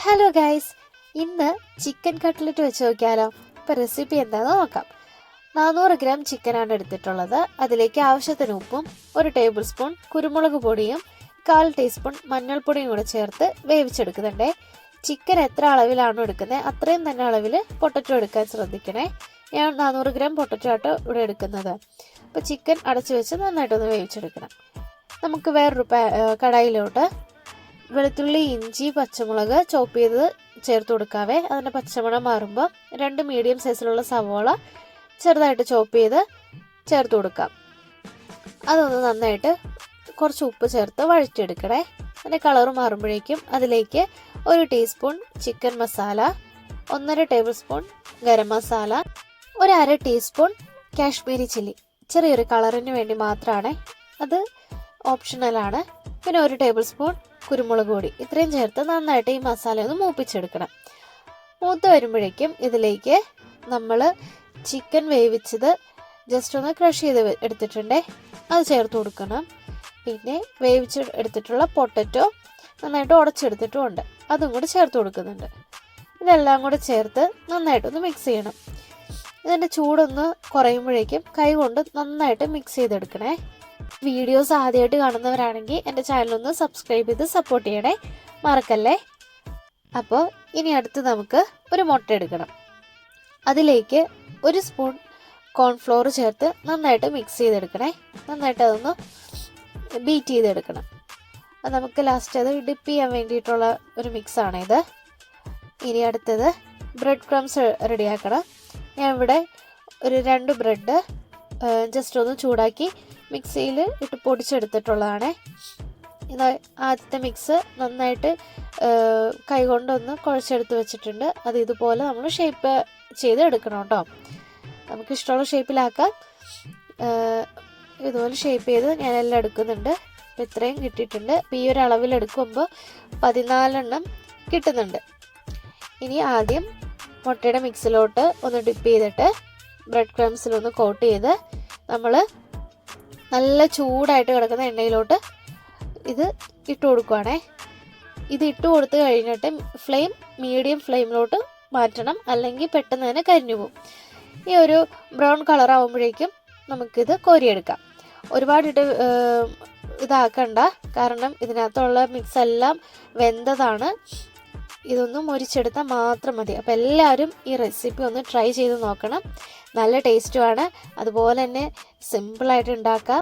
Hello guys, ഇന്ന് chicken cutlet വെച്ച് നോക്കിയാലോ. ഇപ്പോൾ റെസിപ്പി എന്താണെന്ന് നോക്കാം. 400 ഗ്രാം ചിക്കനാണ് എടുത്തിട്ടുള്ളത്. അതിലേക്ക് ആവശ്യത്തിന് ഉപ്പും 1 ടേബിൾ സ്പൂൺ കുരുമുളക് പൊടിയും 1/4 ടീസ്പൂൺ മഞ്ഞൾപ്പൊടിയും കൂടെ ചേർത്ത് വേവിച്ചെടുക്കുന്നുണ്ടേ. ചിക്കൻ എത്ര അളവിലാണോ എടുക്കുന്നത് അത്രയും തന്നെ അളവിൽ പൊട്ടറ്റോ എടുക്കാൻ ശ്രദ്ധിക്കണേ. ഞാൻ 400 ഗ്രാം പൊട്ടറ്റോ ആട്ടോ ഇവിടെ എടുക്കുന്നത്. അപ്പോൾ ചിക്കൻ അടച്ചു വെച്ച് നന്നായിട്ടൊന്ന് വേവിച്ചെടുക്കണം. നമുക്ക് വേറൊരു കടായിലോട്ട് വെളുത്തുള്ളി, ഇഞ്ചി, പച്ചമുളക് ചോപ്പ് ചെയ്ത് ചേർത്ത് കൊടുക്കാവേ. അതിൻ്റെ പച്ചമണം മാറുമ്പോൾ 2 മീഡിയം സൈസിലുള്ള സവോള ചെറുതായിട്ട് ചോപ്പ് ചെയ്ത് ചേർത്ത് കൊടുക്കാം. അതൊന്ന് നന്നായിട്ട് കുറച്ച് ഉപ്പ് ചേർത്ത് വഴറ്റിയെടുക്കണേ. അതിൻ്റെ കളറ് മാറുമ്പോഴേക്കും അതിലേക്ക് 1 teaspoon chicken masala, 1.5 table spoon garam masala, 1/2 teaspoon Kashmiri chilli, ചെറിയൊരു കളറിന് വേണ്ടി മാത്രമാണ്, അത് ഓപ്ഷണലാണ്. പിന്നെ 1 ടേബിൾ സ്പൂൺ കുരുമുളക് പൊടി, ഇത്രയും ചേർത്ത് നന്നായിട്ട് ഈ മസാല ഒന്ന് മൂപ്പിച്ചെടുക്കണം. മൂത്ത് വരുമ്പോഴേക്കും ഇതിലേക്ക് നമ്മൾ ചിക്കൻ വേവിച്ചത് ജസ്റ്റ് ഒന്ന് ക്രഷ് ചെയ്ത് എടുത്തിട്ടുണ്ടേ, അത് ചേർത്ത് കൊടുക്കണം. പിന്നെ വേവിച്ച് എടുത്തിട്ടുള്ള പൊട്ടറ്റോ നന്നായിട്ട് ഉടച്ചെടുത്തിട്ടുമുണ്ട്, അതും കൂടി ചേർത്ത് കൊടുക്കുന്നുണ്ട്. ഇതെല്ലാം കൂടി ചേർത്ത് നന്നായിട്ടൊന്ന് മിക്സ് ചെയ്യണം. ഇതിൻ്റെ ചൂടൊന്ന് കുറയുമ്പോഴേക്കും കൈ കൊണ്ട് നന്നായിട്ട് മിക്സ് ചെയ്തെടുക്കണേ. വീഡിയോസ് ആദ്യമായിട്ട് കാണുന്നവരാണെങ്കിൽ എൻ്റെ ചാനലൊന്ന് സബ്സ്ക്രൈബ് ചെയ്ത് സപ്പോർട്ട് ചെയ്യണേ, മറക്കല്ലേ. അപ്പോൾ ഇനി അടുത്ത് നമുക്ക് ഒരു മുട്ട എടുക്കണം. അതിലേക്ക് 1 സ്പൂൺ കോൺഫ്ലോർ ചേർത്ത് നന്നായിട്ട് മിക്സ് ചെയ്തെടുക്കണേ. നന്നായിട്ട് അതൊന്ന് ബീറ്റ് ചെയ്തെടുക്കണം. അത് നമുക്ക് ലാസ്റ്റ് അത് ഡിപ്പ് ചെയ്യാൻ വേണ്ടിയിട്ടുള്ള ഒരു മിക്സാണ് ഇത്. ഇനി അടുത്തത് ബ്രെഡ് ക്രംസ് റെഡിയാക്കണം. ഞാൻ ഇവിടെ ഒരു 2 ബ്രെഡ് ജസ്റ്റ് ഒന്ന് ചൂടാക്കി മിക്സിയിൽ ഇട്ട് പൊടിച്ചെടുത്തിട്ടുള്ളതാണ്. ഇത് ആദ്യത്തെ മിക്സ് നന്നായിട്ട് കൈകൊണ്ടൊന്ന് കുഴച്ചെടുത്ത് വെച്ചിട്ടുണ്ട്. അത് ഇതുപോലെ നമ്മൾ ഷേപ്പ് ചെയ്ത് എടുക്കണം കേട്ടോ. നമുക്കിഷ്ടമുള്ള ഷേപ്പിലാക്കാം. ഇതുപോലെ ഷേപ്പ് ചെയ്ത് ഞാനെല്ലാം എടുക്കുന്നുണ്ട്. അപ്പോൾ ഇത്രയും കിട്ടിയിട്ടുണ്ട്. അപ്പോൾ ഈ ഒരു അളവിലെടുക്കുമ്പോൾ 14 എണ്ണം കിട്ടുന്നുണ്ട്. ഇനി ആദ്യം മുട്ടയുടെ മിക്സിലോട്ട് ഒന്ന് ഡിപ്പ് ചെയ്തിട്ട് ബ്രെഡ് ക്രംസിലൊന്ന് കോട്ട് ചെയ്ത് നമ്മൾ നല്ല ചൂടായിട്ട് കിടക്കുന്ന എണ്ണയിലോട്ട് ഇത് ഇട്ട് കൊടുക്കുവാണേ. ഇത് ഇട്ട് കൊടുത്ത് കഴിഞ്ഞിട്ട് ഫ്ലെയിം മീഡിയം ഫ്ലെയിമിലോട്ട് മാറ്റണം, അല്ലെങ്കിൽ പെട്ടെന്ന് തന്നെ കരിഞ്ഞു പോകും. ഈ ഒരു ബ്രൗൺ കളർ ആകുമ്പോഴേക്കും നമുക്കിത് കോരിയെടുക്കാം. ഒരുപാടിട്ട് ഇതാക്കണ്ട, കാരണം ഇതിനകത്തുള്ള മിക്സ് എല്ലാം വെന്തതാണ്. ഇതൊന്നും മുരിച്ചെടുത്താൽ മാത്രം മതി. അപ്പോൾ എല്ലാവരും ഈ റെസിപ്പി ഒന്ന് ട്രൈ ചെയ്ത് നോക്കണം. നല്ല ടേസ്റ്റുമാണ്, അതുപോലെ തന്നെ സിമ്പിളായിട്ട് ഉണ്ടാക്കാം.